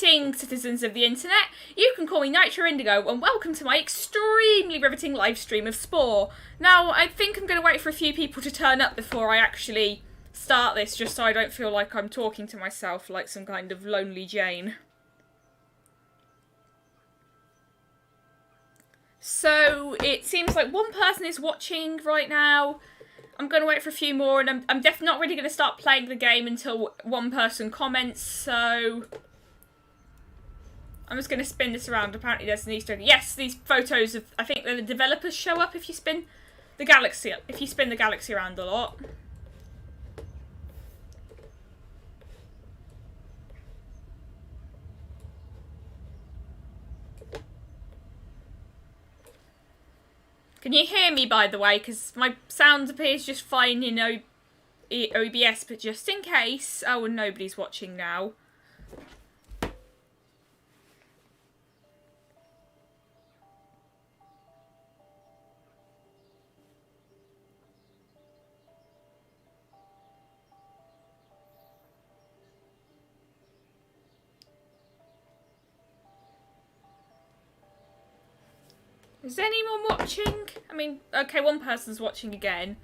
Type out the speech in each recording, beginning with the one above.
Greetings, citizens of the internet. You can call me Nitro Indigo, and welcome to my extremely riveting live stream of Spore. Now, I think I'm going to wait for a few people to turn up before I actually start this, just so I don't feel like I'm talking to myself like some kind of lonely Jane. So, it seems like one person is watching right now. I'm going to wait for a few more, and I'm definitely not really going to start playing the game until one person comments, so I'm just going to spin this around. Apparently there's an Easter egg. Yes, these photos of, I think the developers show up if you spin the galaxy around a lot. Can you hear me, by the way? Because my sound appears just fine in OBS, but just in case. Oh, and nobody's watching now. Is anyone watching? I mean, okay, one person's watching again.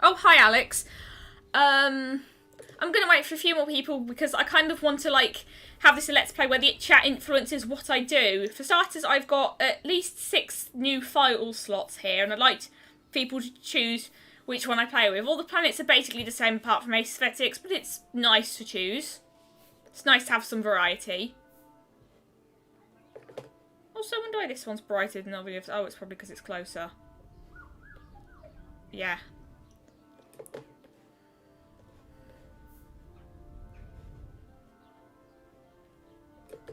Oh, hi, Alex. I'm gonna wait for a few more people because I kind of want to, like, have this a Let's Play where the chat influences what I do. For starters, I've got at least 6 new file slots here, and I'd like people to choose which one I play with. All the planets are basically the same apart from aesthetics, but it's nice to choose. It's nice to have some variety. Also, I wonder why this one's brighter than the others. Oh, it's probably because it's closer. Yeah.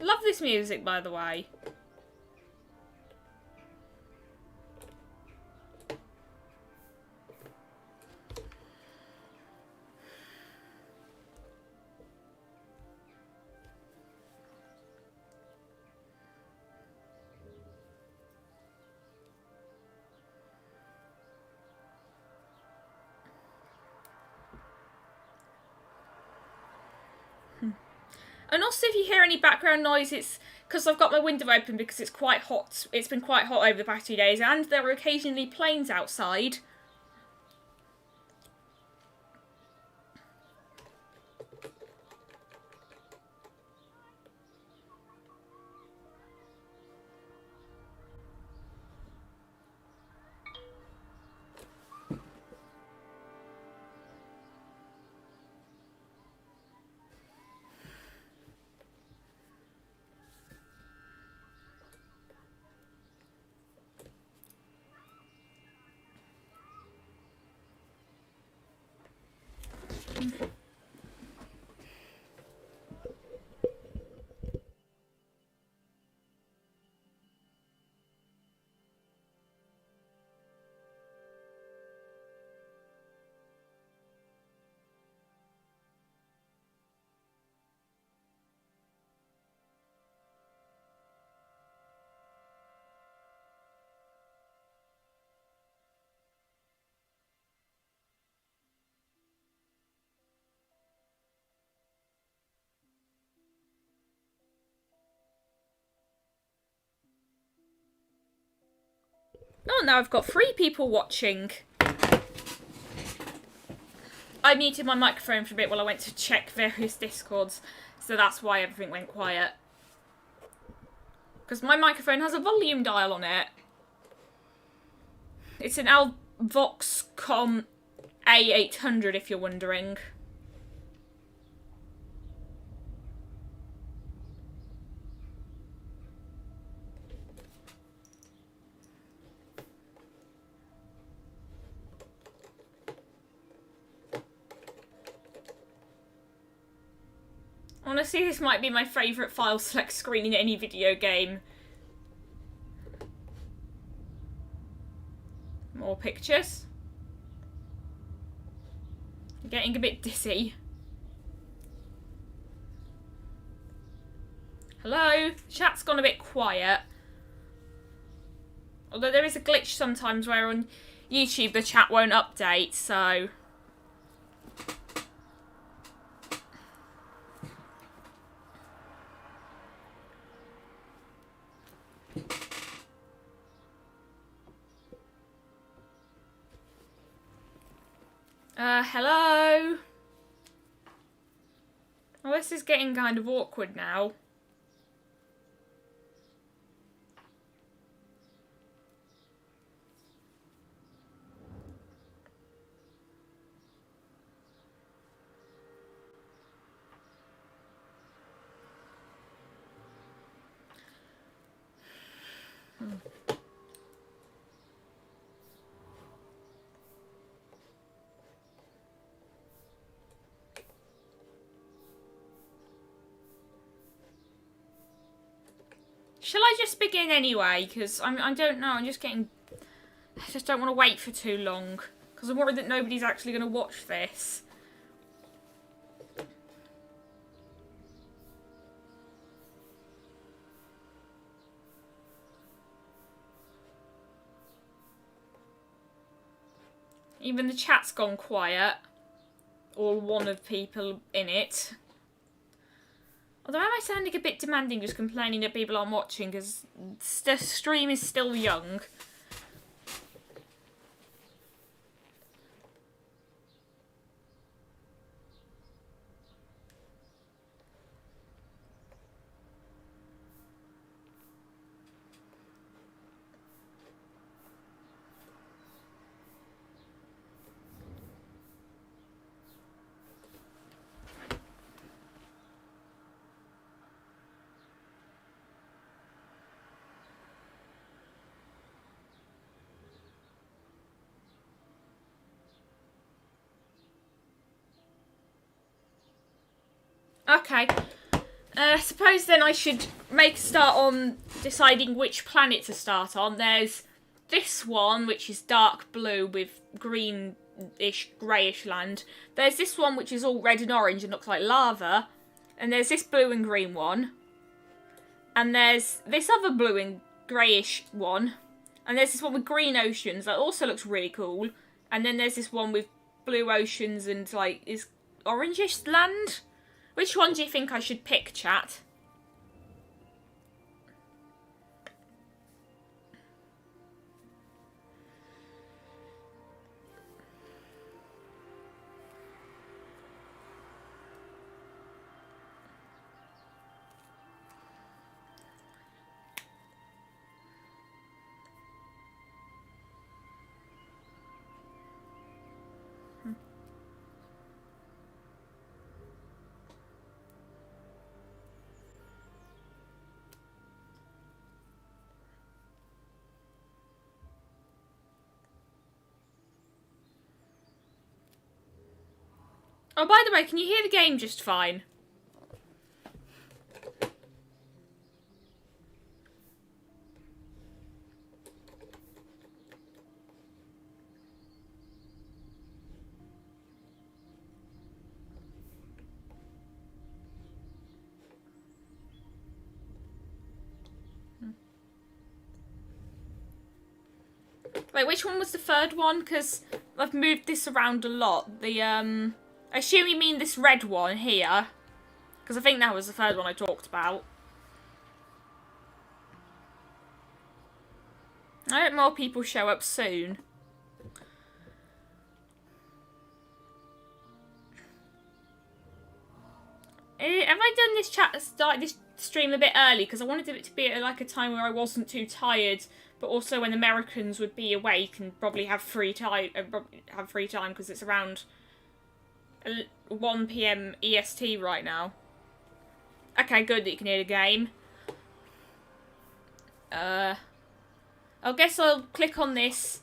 Love this music, by the way. And also, if you hear any background noise, it's because I've got my window open because it's quite hot. It's been quite hot over the past 2 days, and there are occasionally planes outside. Oh, now I've got 3 people watching. I muted my microphone for a bit while I went to check various Discords, so that's why everything went quiet. Because my microphone has a volume dial on it. It's an Voxcom A800, if you're wondering. Honestly, this might be my favourite file select screen in any video game. More pictures. I'm getting a bit dizzy. Hello? Chat's gone a bit quiet. Although there is a glitch sometimes where on YouTube the chat won't update, so... Hello? Well, this is getting kind of awkward now. Shall I just begin anyway? Because I don't know, I just don't want to wait for too long. Because I'm worried that nobody's actually going to watch this. Even the chat's gone quiet. Or one of people in it. Although am I sounding a bit demanding just complaining that people aren't watching because the stream is still young. Okay. I suppose then I should make a start on deciding which planet to start on. There's this one, which is dark blue with greenish, greyish land. There's this one, which is all red and orange and looks like lava. And there's this blue and green one. And there's this other blue and greyish one. And there's this one with green oceans that also looks really cool. And then there's this one with blue oceans and, like, is orangish land? Which one do you think I should pick, chat? Oh, by the way, can you hear the game just fine? Wait, which one was the third one? Because I've moved this around a lot. The, I assume you mean this red one here. Because I think that was the third one I talked about. I hope more people show up soon. Have I done this chat, start this stream a bit early? Because I wanted it to be at like a time where I wasn't too tired, but also when Americans would be awake and probably have free time. Because it's around 1 PM EST right now. Okay, good that you can hear the game. I guess I'll click on this.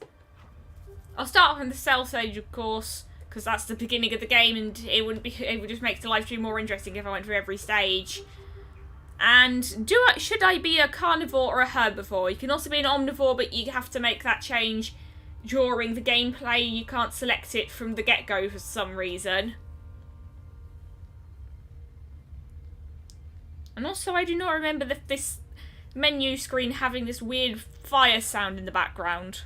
I'll start on the cell stage, of course, because that's the beginning of the game, and it would just make the live stream more interesting if I went through every stage. And should I be a carnivore or a herbivore? You can also be an omnivore, but you have to make that change during the gameplay. You can't select it from the get-go for some reason. And also, I do not remember this menu screen having this weird fire sound in the background.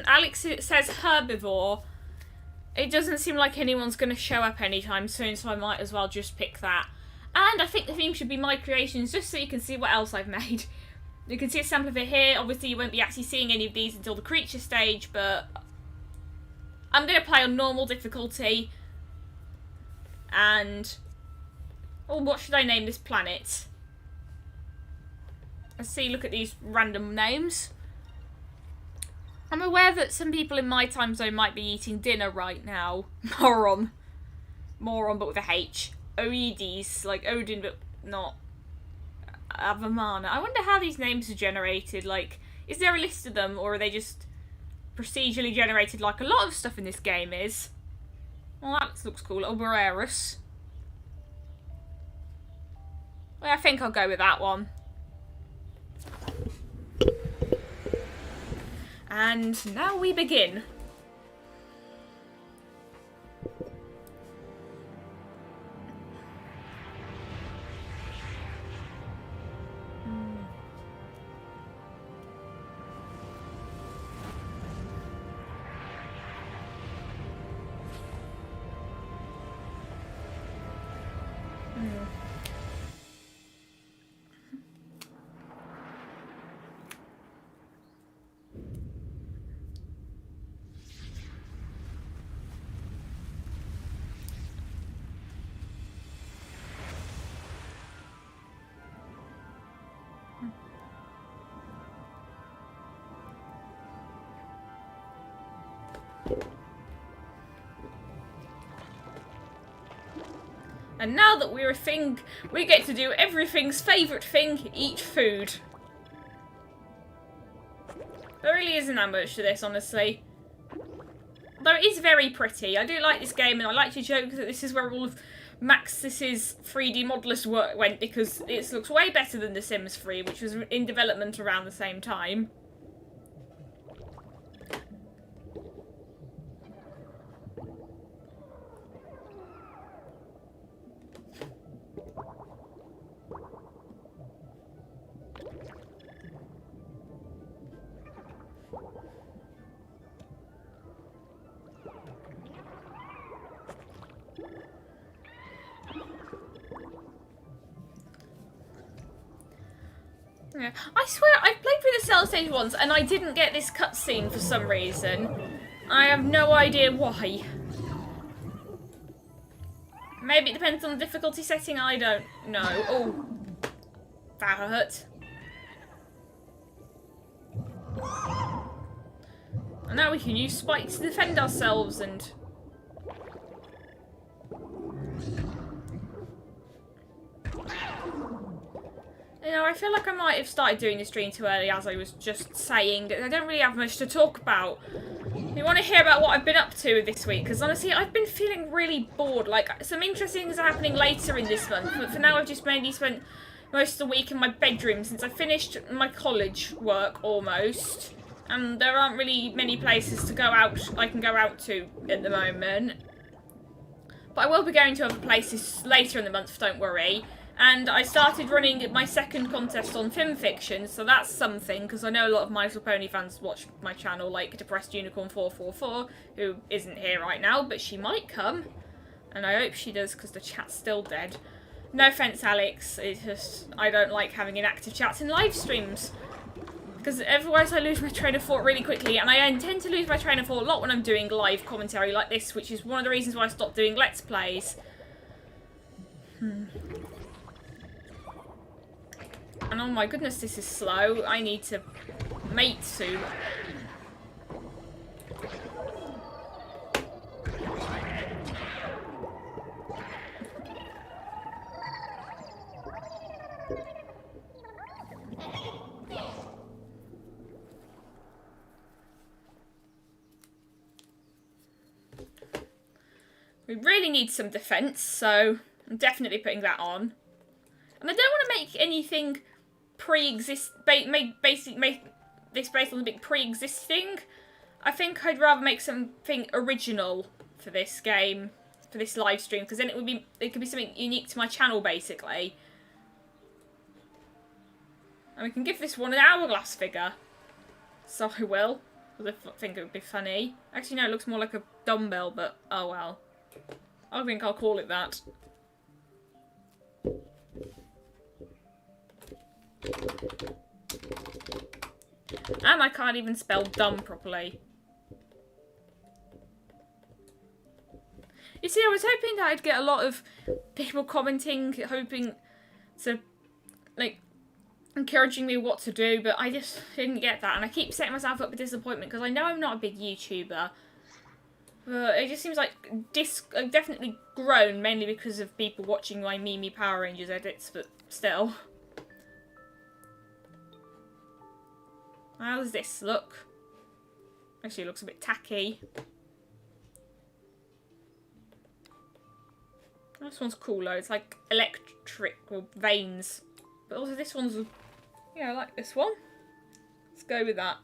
Alex says herbivore. It doesn't seem like anyone's going to show up anytime soon, so I might as well just pick that. And I think the theme should be my creations, just so you can see what else I've made. You can see a sample of it here. Obviously, you won't be actually seeing any of these until the creature stage, but I'm going to play on normal difficulty. And what should I name this planet? Let's see, look at these random names. I'm aware that some people in my time zone might be eating dinner right now. Moron. Moron, but with a H. Oedes, like Odin, but not Avamana. I wonder how these names are generated. Like, is there a list of them, or are they just procedurally generated like a lot of stuff in this game is? Well, that looks cool. Oberarus. Well, I think I'll go with that one. And now we begin. And now that we're a thing, we get to do everything's favourite thing, eat food. There really isn't that much to this, honestly. Though it is very pretty. I do like this game, and I like to joke that this is where all of Maxis's 3D modelers work went, because it looks way better than The Sims 3, which was in development around the same time. Yeah. I swear, I played through the Cell Stage once and I didn't get this cutscene for some reason. I have no idea why. Maybe it depends on the difficulty setting, I don't know. Oh, that hurt. And now we can use spikes to defend ourselves and... You know, I feel like I might have started doing this stream too early, as I was just saying. I don't really have much to talk about. You want to hear about what I've been up to this week? Because honestly, I've been feeling really bored. Like, some interesting things are happening later in this month, but for now I've just mainly spent most of the week in my bedroom since I finished my college work, almost. And there aren't really many places to go out, I can go out to at the moment. But I will be going to other places later in the month, don't worry. And I started running my second contest on film fiction, so that's something, because I know a lot of My Little Pony fans watch my channel, like Depressed Unicorn 444, who isn't here right now, but she might come. And I hope she does, because the chat's still dead. No offence, Alex, it's just, I don't like having inactive chats in live streams. Because otherwise I lose my train of thought really quickly, and I intend to lose my train of thought a lot when I'm doing live commentary like this, which is one of the reasons why I stopped doing Let's Plays. And oh my goodness, this is slow. I need to mate soon. We really need some defense, so I'm definitely putting that on. And I don't want to make anything make this based on something pre-existing. I think I'd rather make something original for this game, for this live stream, because then it could be something unique to my channel, basically. And we can give this one an hourglass figure. So I will, because I think it would be funny. Actually, no, it looks more like a dumbbell, but oh well. I think I'll call it that. And I can't even spell dumb properly. You see, I was hoping that I'd get a lot of people commenting, hoping to, like, encouraging me what to do, but I just didn't get that. And I keep setting myself up for disappointment because I know I'm not a big YouTuber. But it just seems like I've definitely grown, mainly because of people watching my Mimi Power Rangers edits, but still. How does this look? Actually, it looks a bit tacky. This one's cool though, it's like electrical veins. But also this one's, yeah, I like this one. Let's go with that.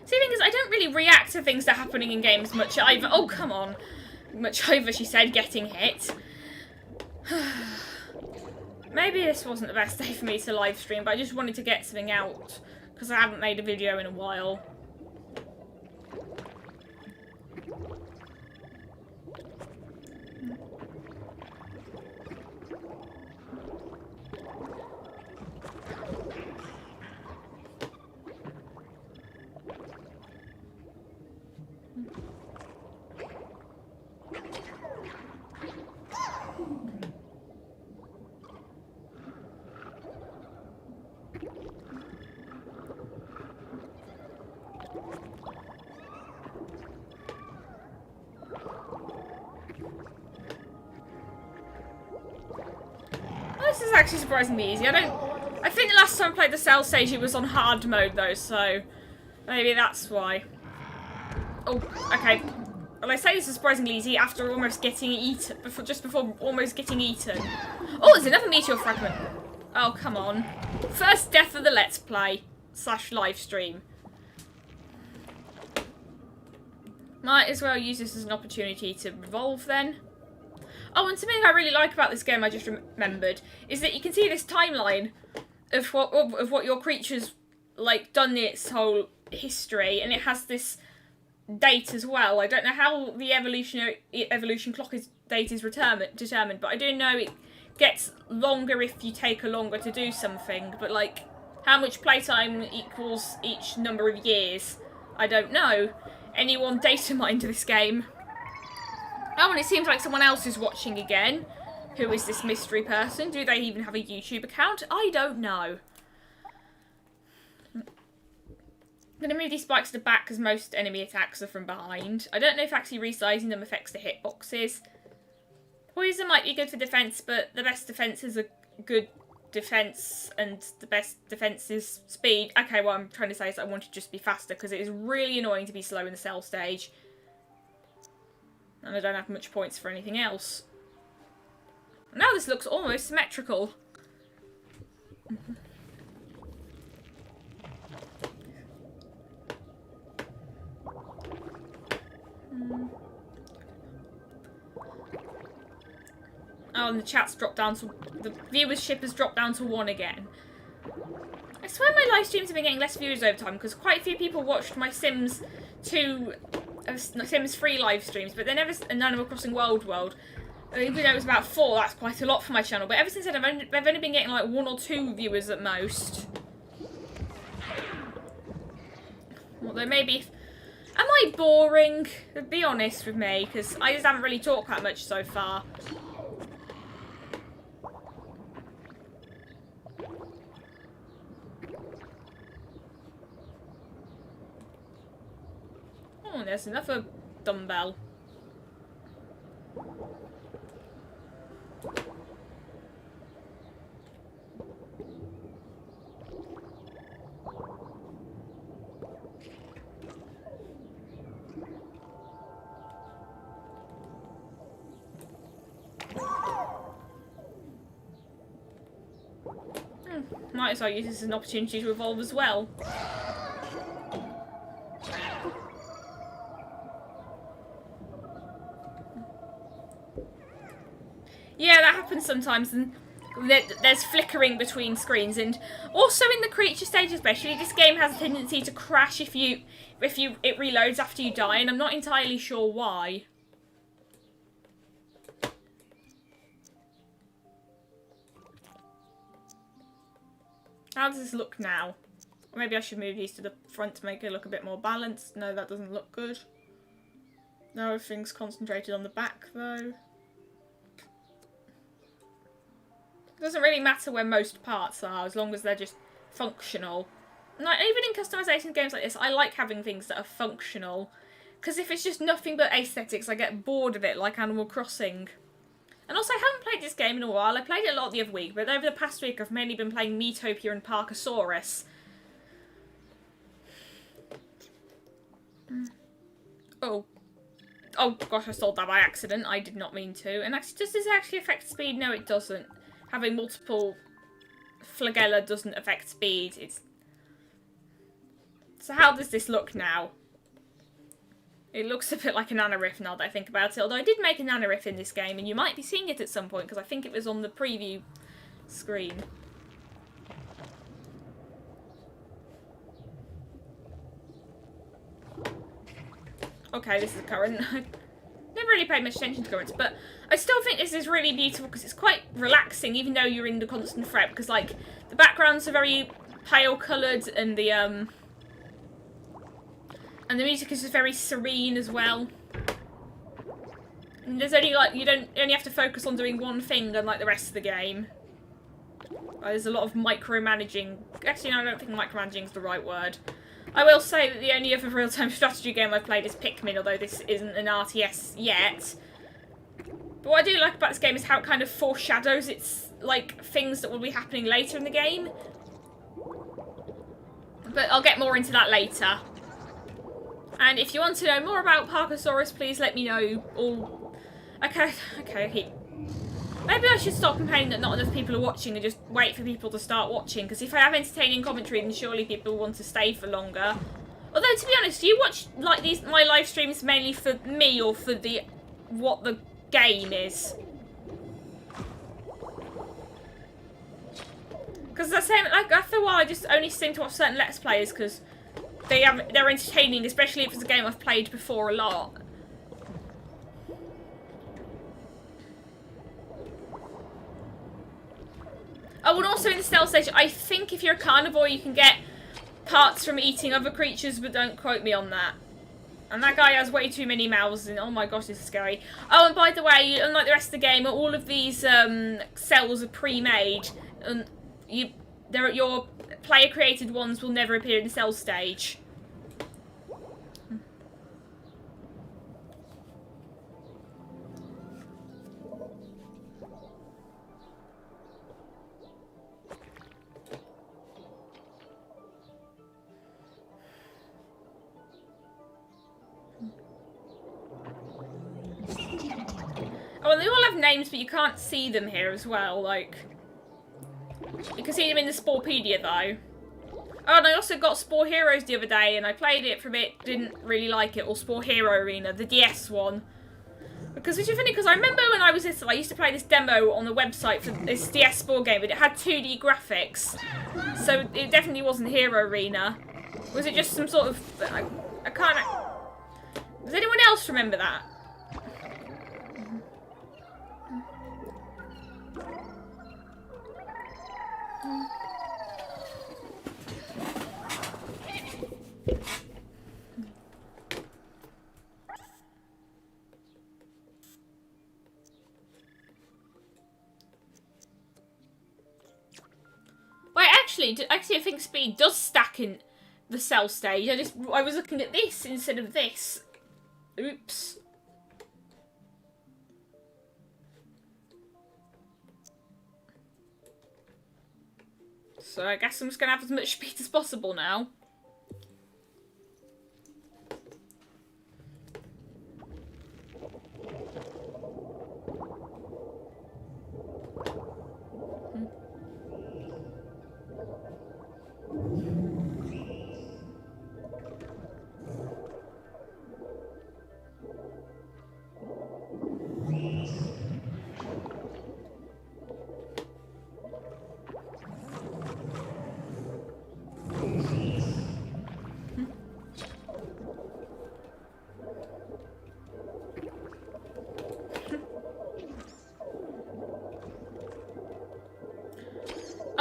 See, the thing is, I don't really react to things that are happening in games much either. Oh, come on. Much over, she said, getting hit. Maybe this wasn't the best day for me to live stream, but I just wanted to get something out, because I haven't made a video in a while. This is actually surprisingly easy. I think the last time I played the cell stage it was on hard mode though, so maybe that's why. Oh, okay. Well, I say this is surprisingly easy after almost getting eaten, just before almost getting eaten. Oh, there's another meteor fragment. Oh, come on. First death of the Let's Play / live stream. Might as well use this as an opportunity to revolve then. Oh, and something I really like about this game, I just remembered, is that you can see this timeline of what your creature's like done its whole history, and it has this date as well. I don't know how the evolution clock date is determined, but I do know it gets longer if you take a longer to do something. But like, how much playtime equals each number of years? I don't know. Anyone data mined this game? Oh, and it seems like someone else is watching again. Who is this mystery person? Do they even have a YouTube account? I don't know. I'm going to move these spikes to the back because most enemy attacks are from behind. I don't know if actually resizing them affects the hitboxes. Poison might be good for defense, but the best defense is a good defense, and the best defense is speed. Okay, what I'm trying to say is I want to just be faster, because it is really annoying to be slow in the cell stage. And I don't have much points for anything else. Now this looks almost symmetrical. Oh, and the chat's dropped down to... the viewership has dropped down to 1 again. I swear my live streams have been getting less viewers over time, because quite a few people watched my Sims 2... Sims 3 live streams, but they never... and Animal Crossing World. Even though it was about 4, that's quite a lot for my channel. But ever since then, I've only been getting like 1 or 2 viewers at most. Although maybe... am I boring? Be honest with me, because I just haven't really talked that much so far. Oh, there's another dumbbell. Might as well use this as an opportunity to evolve as well. Yeah, that happens sometimes, and there's flickering between screens, and also in the creature stage especially, this game has a tendency to crash if it reloads after you die, and I'm not entirely sure why. How does this look now? Or maybe I should move these to the front to make it look a bit more balanced. No, that doesn't look good. No, everything's concentrated on the back though. It doesn't really matter where most parts are, as long as they're just functional. Like, even in customization games like this, I like having things that are functional. Because if it's just nothing but aesthetics, I get bored of it, like Animal Crossing. And also, I haven't played this game in a while. I played it a lot the other week, but over the past week, I've mainly been playing Miitopia and Parkasaurus. Oh. Oh, gosh, I stole that by accident. I did not mean to. And actually, does this actually affect speed? No, it doesn't. Having multiple flagella doesn't affect speed. So how does this look now? It looks a bit like a Nanariff now that I think about it. Although I did make a Nanariff in this game, and you might be seeing it at some point, because I think it was on the preview screen. Okay, this is the current. I never really paid much attention to currents, but I still think this is really beautiful, because it's quite relaxing, even though you're in the constant fret, because, like, the backgrounds are very pale coloured, and the music is just very serene as well. And there's only, like, you only have to focus on doing one thing, unlike the rest of the game. There's a lot of micromanaging. Actually, no, I don't think micromanaging is the right word. I will say that the only other real-time strategy game I've played is Pikmin, although this isn't an RTS yet. But what I do like about this game is how it kind of foreshadows its, like, things that will be happening later in the game. But I'll get more into that later. And if you want to know more about Parkasaurus, please let me know. Okay, maybe I should stop complaining that not enough people are watching and just wait for people to start watching, because if I have entertaining commentary, then surely people want to stay for longer. Although, to be honest, do you watch like my live streams mainly for me or for what the game is? Because the same, like, after a while, I just only seem to watch certain Let's Players because they're entertaining, especially if it's a game I've played before a lot. Oh, and also in the stealth stage, I think if you're a carnivore, you can get parts from eating other creatures, but don't quote me on that. And that guy has way too many mouths, and oh my gosh, this is scary. Oh, and by the way, unlike the rest of the game, all of these cells are pre-made, and your player-created ones will never appear in the cell stage. Oh, and they all have names, but you can't see them here as well. Like, you can see them in the Sporepedia, though. Oh, and I also got Spore Heroes the other day, and I played it for a bit, didn't really like it, or Spore Hero Arena, the DS one. Because, which is funny, because I remember when I was little, I used to play this demo on the website for this DS Spore game, but it had 2D graphics. So it definitely wasn't Hero Arena. Was it just some sort of... I can't... Does anyone else remember that? Wait, actually, I think speed does stack in the cell stage. I was looking at this instead of this. Oops. So I guess I'm just gonna have as much speed as possible now.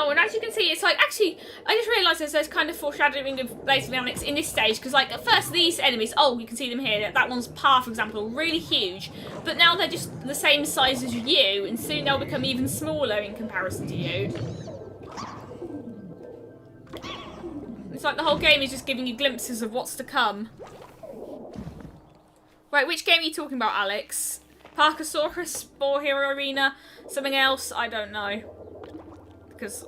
Oh, and as you can see, it's like, actually, I just realised there's kind of foreshadowing of base mechanics in this stage, because, like, at first these enemies, oh, you can see them here, that one's par, for example, really huge, but now they're just the same size as you, and soon they'll become even smaller in comparison to you. It's like the whole game is just giving you glimpses of what's to come. Right, which game are you talking about, Alex? Parkosaurus, Spore Hero Arena, something else? I don't know. Because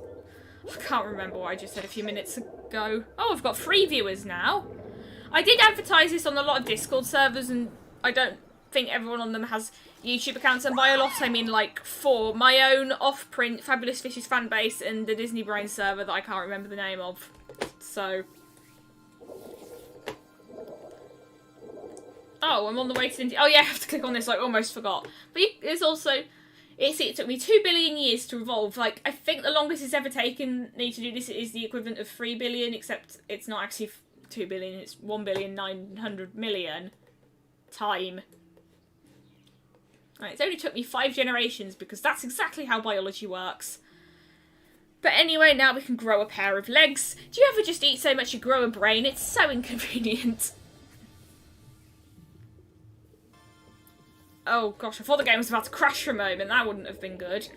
I can't remember what I just said a few minutes ago. Oh, I've got 3 viewers now. I did advertise this on a lot of Discord servers, and I don't think everyone on them has YouTube accounts. And by a lot, I mean like 4. My own off-print Fabulous Fishes fan base and the Disney Brain server that I can't remember the name of. So... Oh, I'm on the way to India. Oh yeah, I have to click on this. I almost forgot. But there's also... It took me 2 billion years to evolve. Like, I think the longest it's ever taken me to do this is the equivalent of 3 billion, except it's not actually 2 billion, it's 1,900,000,000 time. Right, it's only took me 5 generations, because that's exactly how biology works. But anyway, now we can grow a pair of legs. Do you ever just eat so much you grow a brain? It's so inconvenient. Oh gosh, I thought the game was about to crash for a moment. That wouldn't have been good.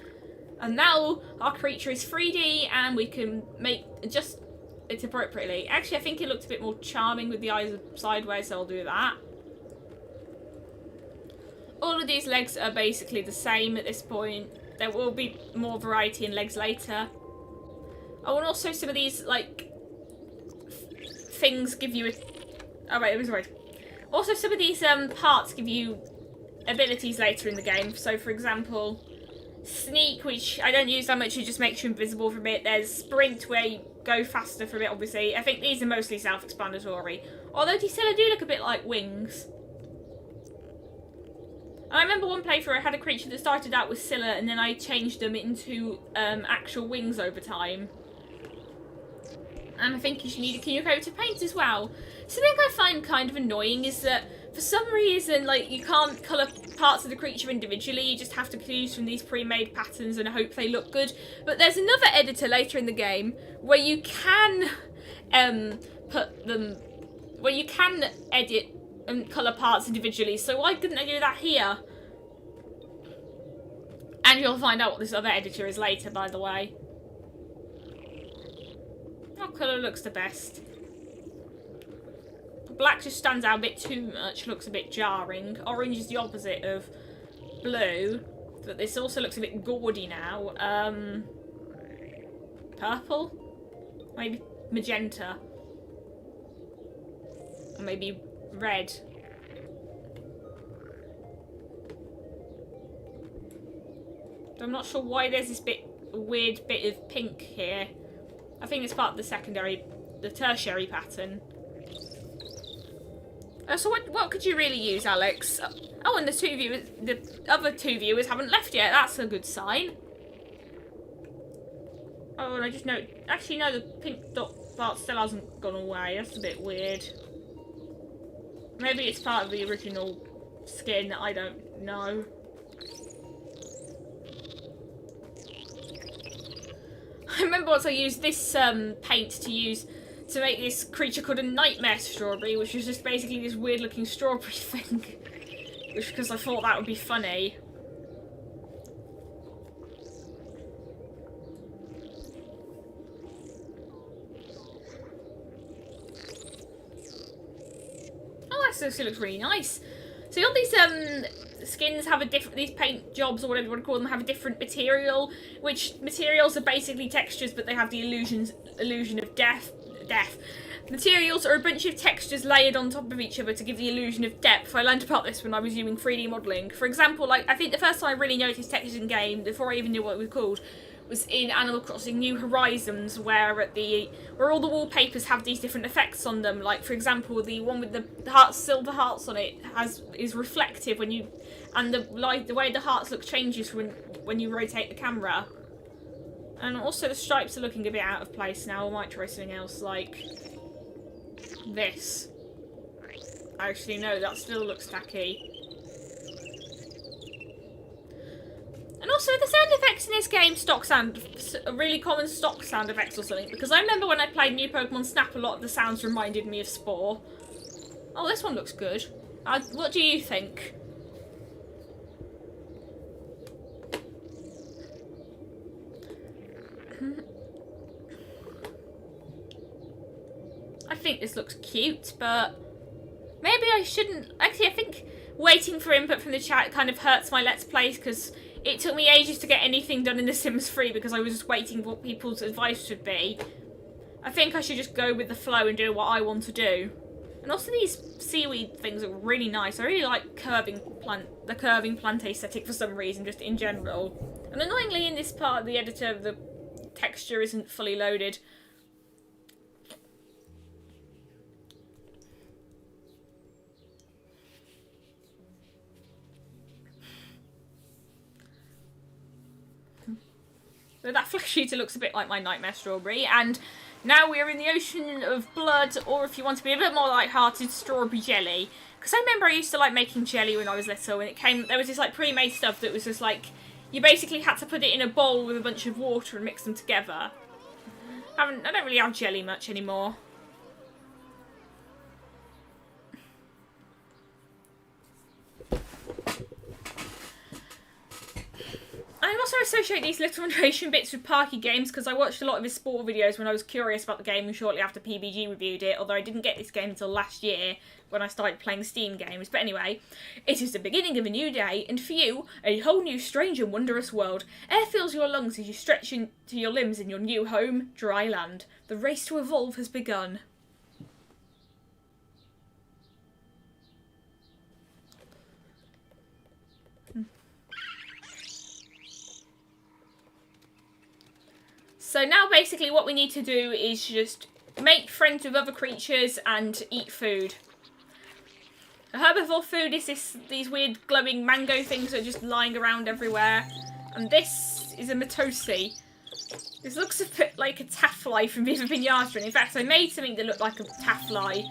And now our creature is 3D and we can adjust it appropriately. Actually, I think it looked a bit more charming with the eyes sideways, so I'll do that. All of these legs are basically the same at this point. There will be more variety in legs later. Oh, and also some of these, like, things give you a... Oh, wait, it was right. Also, some of these parts give you abilities later in the game. So, for example, Sneak, which I don't use that much, it just makes you invisible for a bit. There's Sprint, where you go faster for a bit, obviously. I think these are mostly self-explanatory. Although Tisilla do look a bit like wings. I remember one playthrough I had a creature that started out with Scylla, and then I changed them into actual wings over time. And I think you need a clear coat of paint as well. Something I find kind of annoying is that for some reason, like, you can't colour parts of the creature individually, you just have to choose from these pre-made patterns and hope they look good. But there's another editor later in the game where you can edit and colour parts individually, so why couldn't I do that here? And you'll find out what this other editor is later, by the way. What colour looks the best? Black just stands out a bit too much, looks a bit jarring. Orange is the opposite of blue, but this also looks a bit gaudy now. Purple? Maybe magenta. Or maybe red. I'm not sure why there's this weird bit of pink here. I think it's part of the tertiary pattern. So what could you really use, Alex? Oh, and the other two viewers haven't left yet. That's a good sign. Oh, and I just know. Actually, no, the pink dot part still hasn't gone away. That's a bit weird. Maybe it's part of the original skin. I don't know. I remember once I used this paint to make this creature called a nightmare strawberry, which was just basically this weird looking strawberry thing. Which, because I thought that would be funny. Oh, that still looks really nice. So all these skins have these paint jobs or whatever you want to call them have a different material, which materials are basically textures, but they have the illusion of death. Materials are a bunch of textures layered on top of each other to give the illusion of depth. I learned about this when I was doing 3D modelling. For example, like I think the first time I really noticed textures in game, before I even knew what it was called, was in Animal Crossing New Horizons, where all the wallpapers have these different effects on them. Like for example, the one with the silver hearts on it is reflective and the way the hearts look changes when you rotate the camera. And also the stripes are looking a bit out of place now. I might try something else like this. Actually, no, that still looks tacky. And also the sound effects in this game, really common stock sound effects or something. Because I remember when I played New Pokemon Snap, a lot of the sounds reminded me of Spore. Oh, this one looks good. What do you think? I think this looks cute, but maybe I shouldn't. Actually, I think waiting for input from the chat kind of hurts my Let's Plays, because it took me ages to get anything done in The Sims 3 because I was just waiting for what people's advice should be. I think I should just go with the flow and do what I want to do. And also these seaweed things are really nice. I really like the curving plant aesthetic for some reason, just in general. And annoyingly in this part of the editor, the texture isn't fully loaded. So that flesh eater looks a bit like my nightmare strawberry, and now we're in the ocean of blood, or if you want to be a bit more light-hearted, strawberry jelly. Because I remember I used to like making jelly when I was little, and there was this like pre-made stuff that was just like, you basically had to put it in a bowl with a bunch of water and mix them together. I don't really have jelly much anymore. I also associate these little narration bits with Parky games because I watched a lot of his Spore videos when I was curious about the game and shortly after PBG reviewed it, although I didn't get this game until last year when I started playing Steam games. But anyway, it is the beginning of a new day, and for you, a whole new strange and wondrous world. Air fills your lungs as you stretch into your limbs in your new home, dry land. The race to evolve has begun. So now basically what we need to do is just make friends with other creatures and eat food. A herbivore food is these weird glowing mango things that are just lying around everywhere. And this is a Matosi. This looks a bit like a taffly from Viva Pinata. And in fact, I made something that looked like a taffly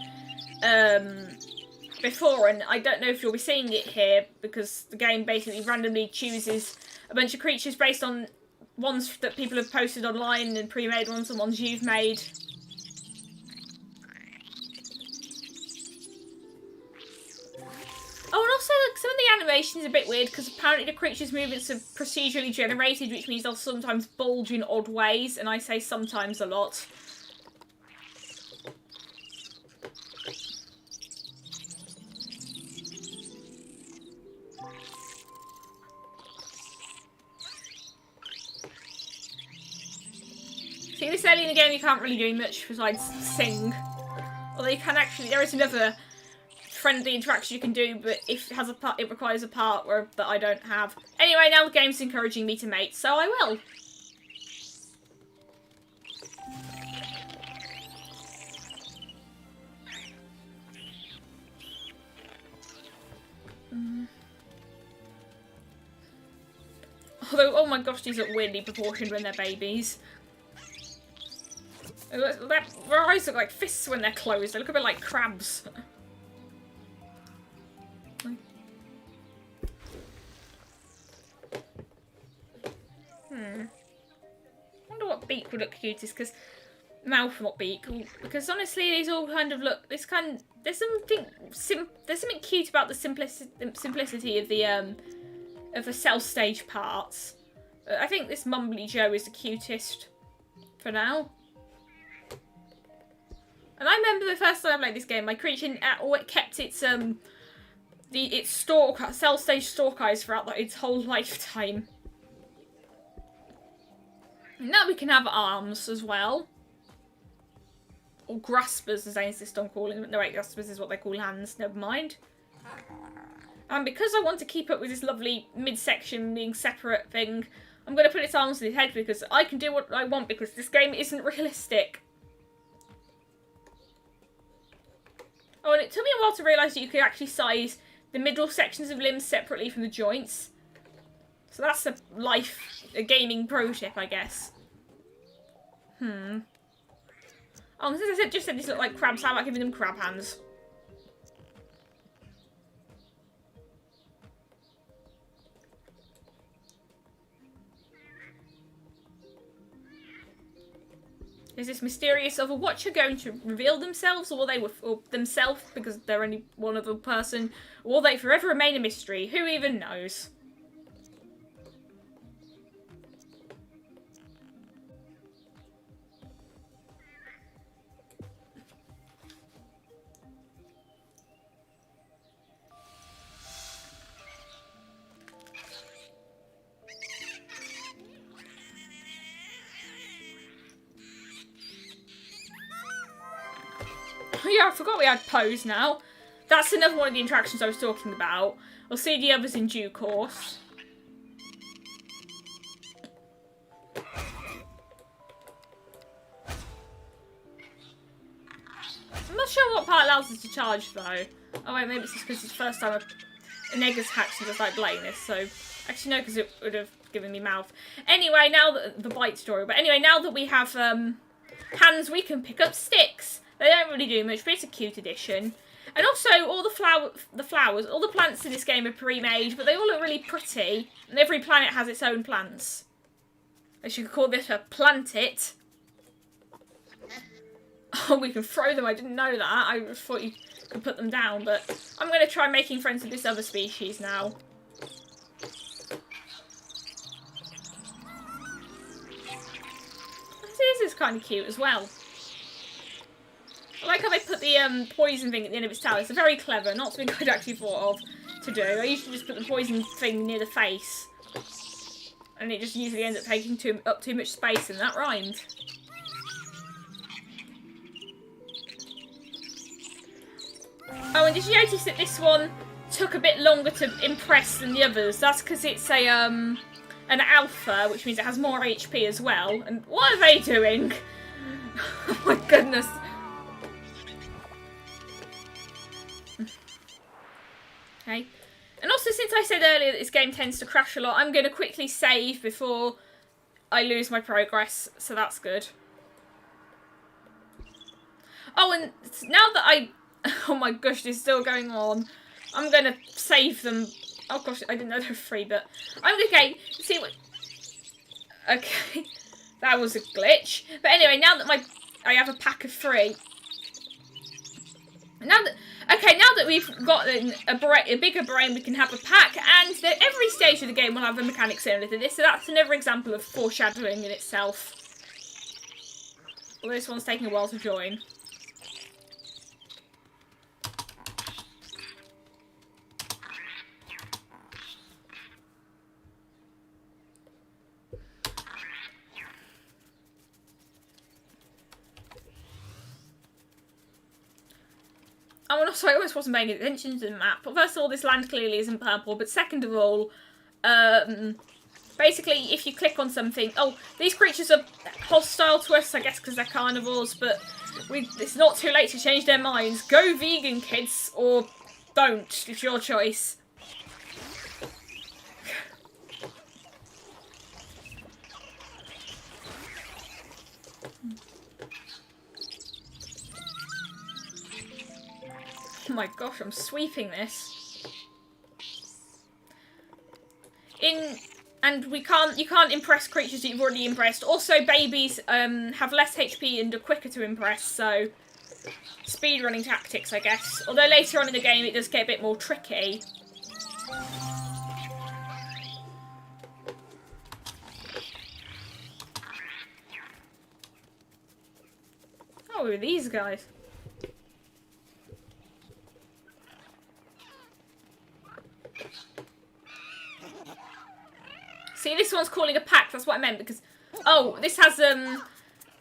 before, and I don't know if you'll be seeing it here because the game basically randomly chooses a bunch of creatures based on ones that people have posted online and pre-made ones and ones you've made. Oh, and also some of the animation is a bit weird because apparently the creature's movements are procedurally generated, which means they'll sometimes bulge in odd ways, and I say sometimes a lot. See, this early in the game you can't really do much besides sing. Although you can actually, there is another friendly interaction you can do, but if it has a part, it requires a part that I don't have. Anyway, now the game's encouraging me to mate, so I will. Although, oh my gosh, these look weirdly proportioned when they're babies. Their eyes look like fists when they're closed. They look a bit like crabs. I wonder what beak would look cutest, because mouth, not beak. Because honestly, these all kind of look. There's something cute about the simplicity of the cell stage parts. I think this Mumbly Joe is the cutest for now. And I remember the first time I played this game, my creature kept its cell stage stalk eyes throughout its whole lifetime. Now we can have arms as well. Or graspers, as I insist on calling them. No, wait, graspers is what they call hands. Never mind. And because I want to keep up with this lovely midsection being separate thing, I'm going to put its arms to its head because I can do what I want because this game isn't realistic. Oh, and it took me a while to realise that you could actually size the middle sections of limbs separately from the joints. So that's a gaming pro tip, I guess. Oh, and since I just said these look like crabs, how about giving them crab hands? Is this mysterious other watcher going to reveal themselves, or themselves because they're only one other person, or will they forever remain a mystery? Who even knows? Yeah, I forgot we had pose now. That's another one of the interactions I was talking about. We'll see the others in due course. I'm not sure what part allows us to charge, though. Oh, wait, maybe it's just because it's the first time an egg has hatched and just like playing this, so... Actually, no, because it would have given me mouth. Anyway, now that... The bite story. But anyway, now that we have hands, we can pick up sticks. They don't really do much, but it's a cute addition. And also, all the flowers, all the plants in this game are pre-made, but they all look really pretty. And every planet has its own plants. I should call this a plantet. Oh, we can throw them. I didn't know that. I just thought you could put them down, but I'm going to try making friends with this other species now. This is kind of cute as well. I like how they put the poison thing at the end of its tail. It's very clever, not something I'd actually thought of to do. I usually just put the poison thing near the face. And it just usually ends up taking up too much space, and that rhymed. Oh, and did you notice that this one took a bit longer to impress than the others? That's because it's a an alpha, which means it has more HP as well. And what are they doing? Oh my goodness. Okay. And also, since I said earlier that this game tends to crash a lot, I'm going to quickly save before I lose my progress, so that's good. Oh, and now that oh my gosh, this is still going on, I'm going to save them. Oh gosh, I didn't know they were free, but I'm okay. See what... Okay, that was a glitch. But anyway, now that I have a pack of 3... Now that we've got a bigger brain, we can have a pack, and every stage of the game will have a mechanic similar to this, so that's another example of foreshadowing in itself. Although this one's taking a while to join. Also, I almost wasn't paying attention to the map. But first of all, this land clearly isn't purple. But second of all, basically, if you click on something... Oh, these creatures are hostile to us, I guess, because they're carnivores. But it's not too late to change their minds. Go vegan, kids, or don't. It's your choice. Oh my gosh, I'm sweeping this. And you can't impress creatures that you've already impressed. Also, babies have less HP and are quicker to impress, so speedrunning tactics, I guess. Although later on in the game it does get a bit more tricky. Oh, who are these guys? See, this one's calling a pack, that's what I meant, because... Oh, this has a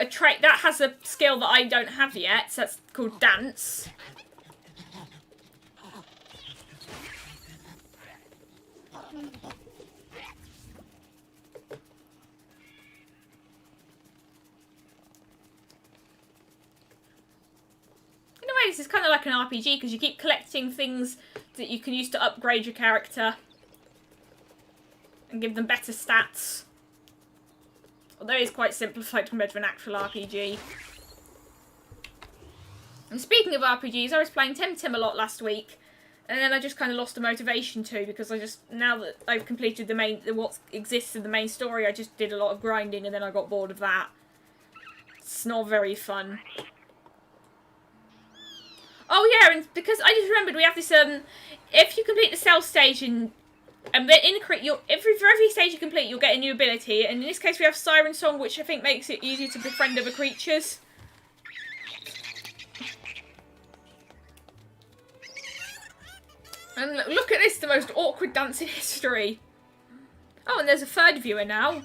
trait, that has a skill that I don't have yet, so that's called Dance. In a way, this is kind of like an RPG, because you keep collecting things that you can use to upgrade your character. And give them better stats. Although it's quite simplified compared to an actual RPG. And speaking of RPGs, I was playing Temtem a lot last week. And then I just kind of lost the motivation to, because now that I've completed what exists in the main story, I just did a lot of grinding and then I got bored of that. It's not very fun. Oh yeah, and because I just remembered we have this, if you complete the stealth stage and then for every stage you complete, you'll get a new ability. And in this case, we have Siren Song, which I think makes it easier to befriend other creatures. And look at this, the most awkward dance in history. Oh, and there's a third viewer now.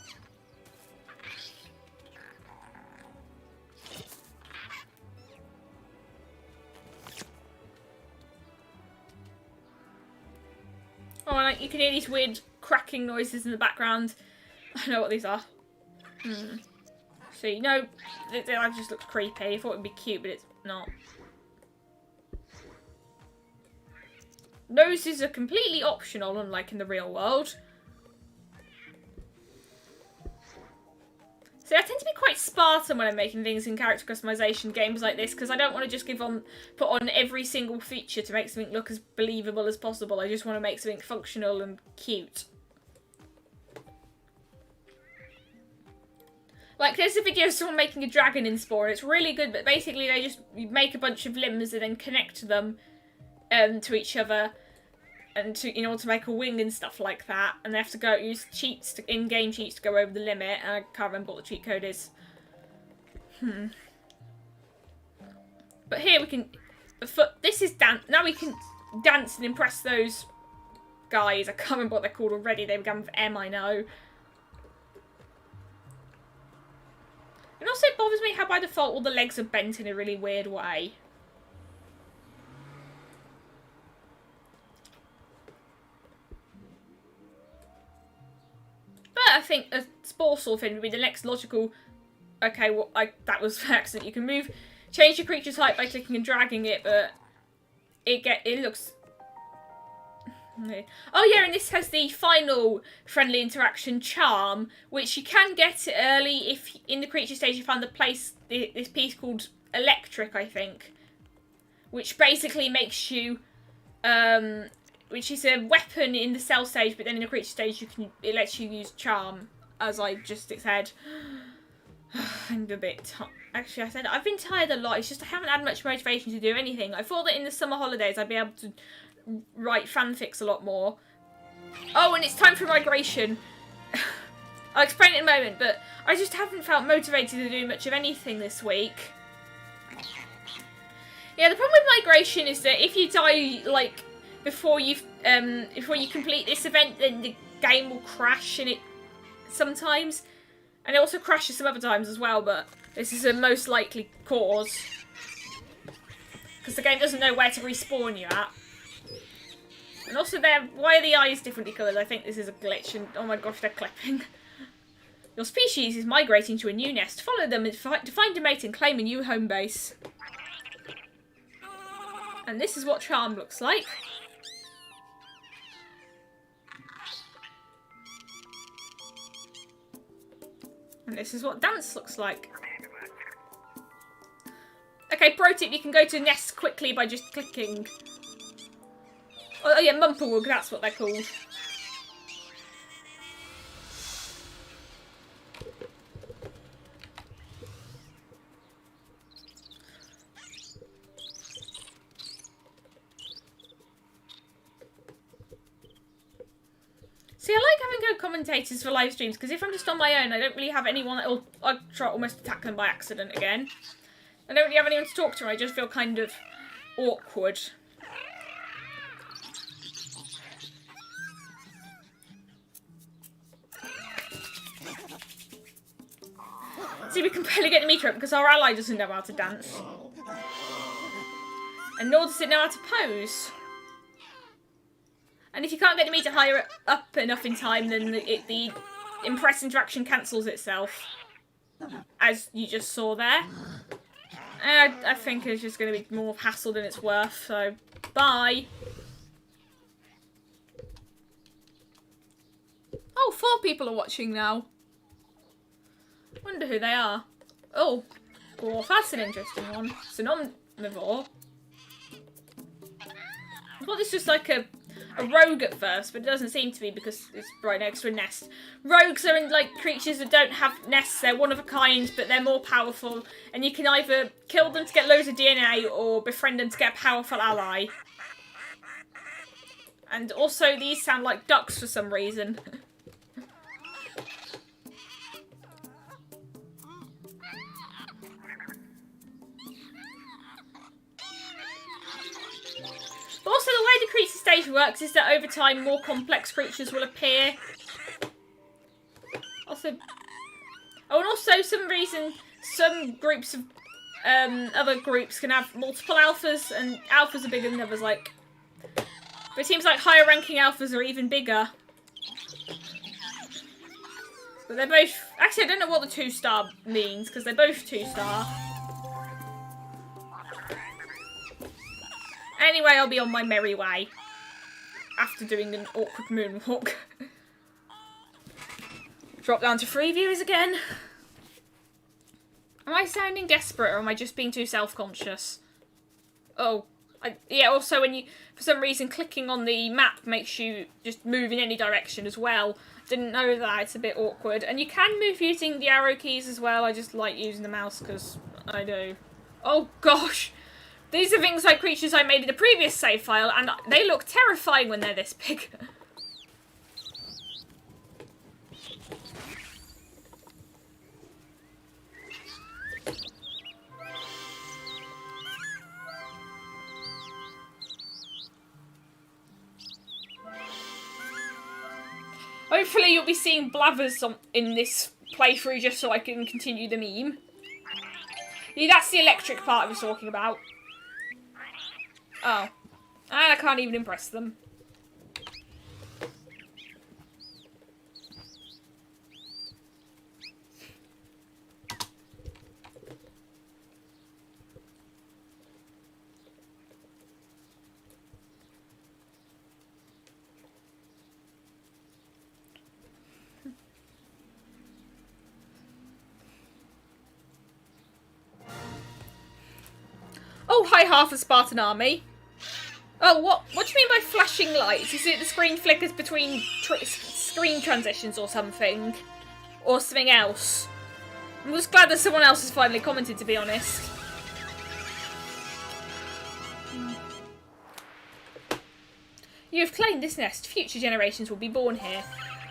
Oh, and you can hear these weird cracking noises in the background. I know what these are. See, no, that just looks creepy. I thought it would be cute, but it's not. Noses are completely optional, unlike in the real world. See, I tend to be quite Spartan when I'm making things in character customization games like this, because I don't want to just put on every single feature to make something look as believable as possible. I just want to make something functional and cute. Like, there's a video of someone making a dragon in Spore, and it's really good, but basically you make a bunch of limbs and then connect them to each other and in order to make a wing and stuff like that, and they have to use in-game cheats to go over the limit, and I can't remember what the cheat code is. But here we can, this is dance, now we can dance and impress those guys. I can't remember what they're called already, they began with M, I know. And also it bothers me how by default all the legs are bent in a really weird way. But I think a Spore Sword thing would be the next logical... Okay, well, that was an accident. You can change your creature's height by clicking and dragging it, but it looks... Oh yeah, and this has the final friendly interaction, Charm, which you can get early if in the creature stage you find this piece called Electric, I think, which basically makes you... which is a weapon in the cell stage, but then in the creature stage it lets you use Charm, as I just said. I'm a bit actually, I said I've been tired a lot. It's just I haven't had much motivation to do anything. I thought that in the summer holidays I'd be able to write fanfics a lot more. Oh, and it's time for migration. I'll explain it in a moment, but I just haven't felt motivated to do much of anything this week. Yeah, the problem with migration is that if you die, like, before you complete this event, then the game will crash in it sometimes, and it also crashes some other times as well. But this is a most likely cause, because the game doesn't know where to respawn you at. And also, why are the eyes differently coloured? I think this is a glitch, and oh my gosh, they're clipping. Your species is migrating to a new nest. Follow them to find a mate and claim a new home base. And this is what Charm looks like. And this is what Dance looks like. Okay, pro tip, you can go to nests quickly by just clicking. Oh yeah, Mumperwug, that's what they're called. See, I like having good commentators for live streams, because if I'm just on my own, I don't really have anyone that'll... I'll try to almost attack them by accident again. I don't really have anyone to talk to, I just feel kind of awkward. See, we can barely get the meter up because our ally doesn't know how to dance. And nor does it know how to pose. And if you can't get the meter higher up enough in time, then the impress interaction cancels itself. As you just saw there. And I think it's just going to be more hassle than it's worth, so bye. Oh, 4 people are watching now. Wonder who they are. Oh, dwarf, that's an interesting one. It's an omnivore. I thought this was like a rogue at first, but it doesn't seem to be because it's right next to a nest. Rogues are like creatures that don't have nests. They're one of a kind, but they're more powerful. And you can either kill them to get loads of DNA or befriend them to get a powerful ally. And also, these sound like ducks for some reason. But also, the way the creature stage works is that over time, more complex creatures will appear. Also, oh, and also, some reason, some groups of other groups can have multiple alphas, and alphas are bigger than others. Like, but it seems like higher ranking alphas are even bigger. But they're both. Actually, I don't know what the 2-star means because they're both 2-star. Anyway, I'll be on my merry way after doing an awkward moonwalk. Drop down to 3 viewers again. Am I sounding desperate or am I just being too self-conscious? Oh, yeah, also when you, for some reason, clicking on the map makes you just move in any direction as well. Didn't know that, it's a bit awkward. And you can move using the arrow keys as well, I just like using the mouse because I do. Oh gosh! These are things like creatures I made in the previous save file, and they look terrifying when they're this big. Hopefully you'll be seeing blathers in this playthrough just so I can continue the meme. Yeah, that's the electric part I was talking about. Oh. And I can't even impress them. Oh, hi, half a Spartan army. Oh, what do you mean by flashing lights? Is it the screen flickers between screen transitions or something? Or something else? I'm just glad that someone else has finally commented, to be honest. You have claimed this nest. Future generations will be born here.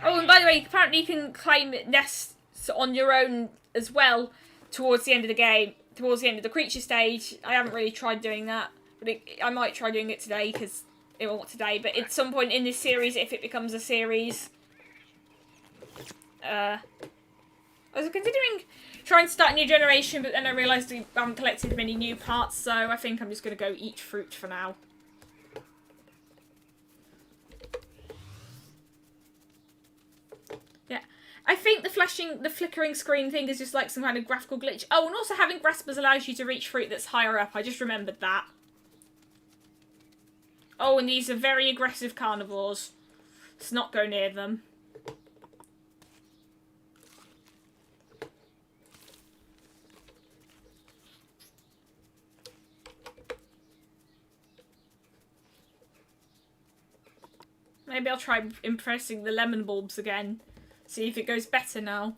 Oh, and by the way, apparently you can claim nests on your own as well towards the end of the game. Towards the end of the creature stage. I haven't really tried doing that. But I might try doing it today, because it won't today, but at some point in this series, if it becomes a series. Oh, I was considering trying to start a new generation, but then I realised I haven't collected many new parts, so I think I'm just going to go eat fruit for now. Yeah. I think the flickering screen thing is just like some kind of graphical glitch. Oh, and also having graspers allows you to reach fruit that's higher up. I just remembered that. Oh, and these are very aggressive carnivores. Let's not go near them. Maybe I'll try impressing the lemon bulbs again. See if it goes better now.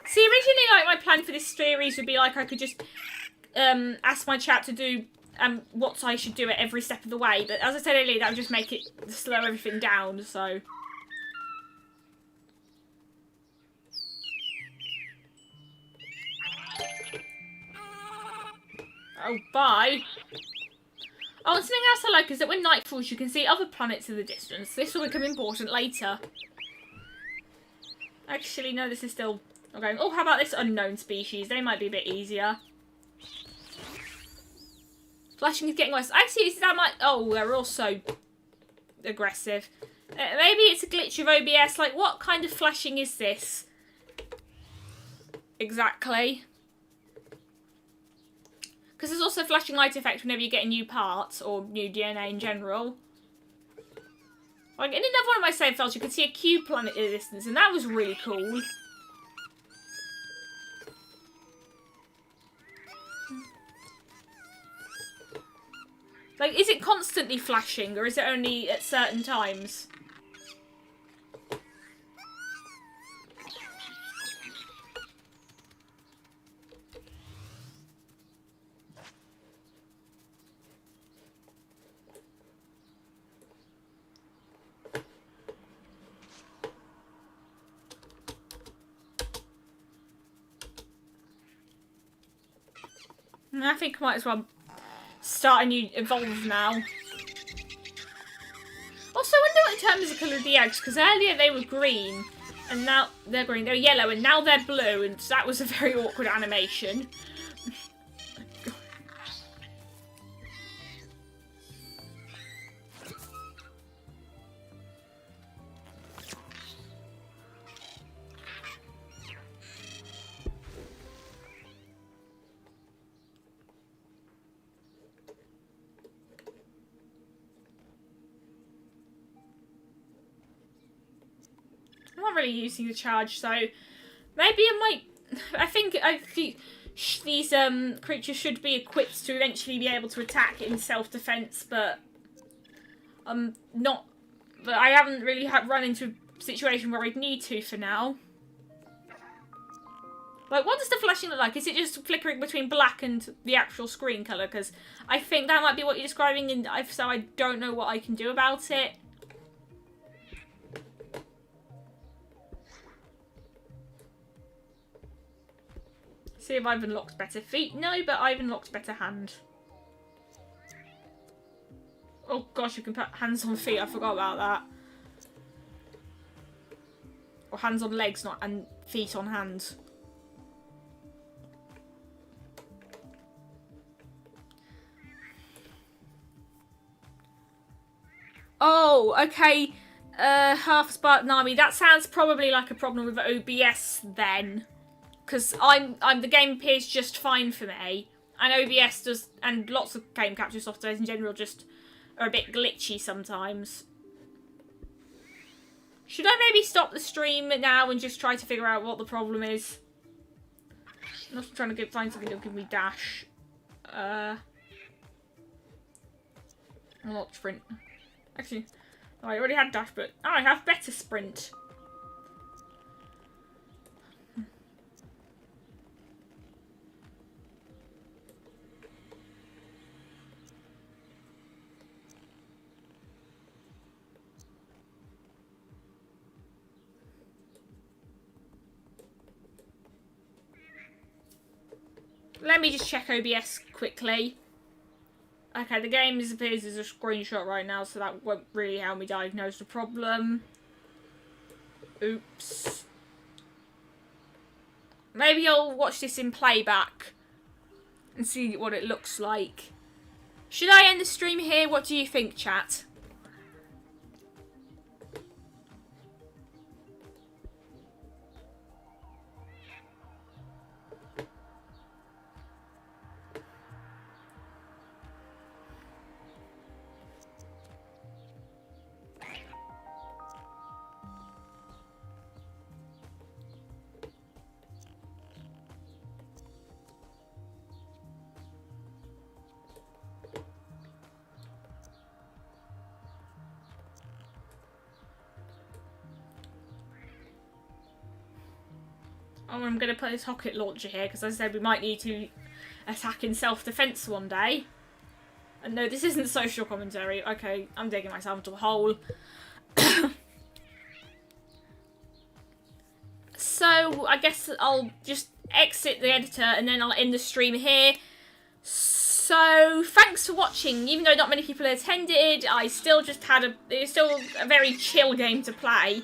See, originally, like, my plan for this series would be, like, I could just ask my chat to do what I should do at every step of the way. But as I said earlier, that would just make it slow everything down, so... Oh, bye. Oh, and something else I like is that when night falls, you can see other planets in the distance. This will become important later. Actually, no, this is still... Okay. Oh, how about this unknown species? They might be a bit easier. Flashing is getting worse. Actually, that might... Oh, they're also aggressive. Maybe it's a glitch of OBS. Like, what kind of flashing is this? Exactly. Because there's also a flashing light effect whenever you get a new part, or new DNA in general. Like, in another one of my save files, you could see a cube planet in the distance, and that was really cool. Like, is it constantly flashing, or is it only at certain times? I think I might as well start a new evolve now. Also, I wonder what determines the colour of the eggs, because earlier they were green, and now they're green. They're yellow, and now they're blue, and that was a very awkward animation. I'm not really using the charge, so maybe I might... I think these creatures should be equipped to eventually be able to attack in self-defense, but not... But I haven't really run into a situation where I'd need to for now. Like, what does the flashing look like? Is it just flickering between black and the actual screen colour? Because I think that might be what you're describing, and so I don't know what I can do about it. See if I've unlocked better feet. No, but I've unlocked better hand. Oh gosh, you can put hands on feet. I forgot about that. Or hands on legs, not and feet on hands. Oh, okay. Half Spartan Army. That sounds probably like a problem with OBS then. Because the game appears just fine for me. And OBS does, and lots of game capture softwares in general just are a bit glitchy sometimes. Should I maybe stop the stream now and just try to figure out what the problem is? I'm not trying to find something that'll give me dash. Not sprint. Actually, oh, I already had dash, but I have better sprint. Let me just check OBS quickly. Okay, the game appears as a screenshot right now, so that won't really help me diagnose the problem. Oops. Maybe I'll watch this in playback and see what it looks like. Should I end the stream here? What do you think, chat? Oh, I'm going to put this rocket launcher here because I said we might need to attack in self-defense one day. And no, this isn't social commentary. Okay, I'm digging myself into a hole. So, I guess I'll just exit the editor and then I'll end the stream here. So, thanks for watching. Even though not many people attended, I still just had it was still a very chill game to play.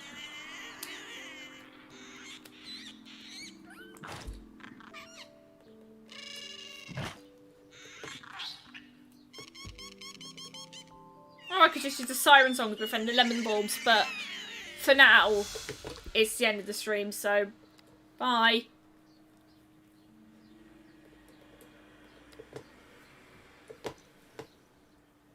Or I could just use the siren songs with the lemon bulbs, but for now, it's the end of the stream, so bye.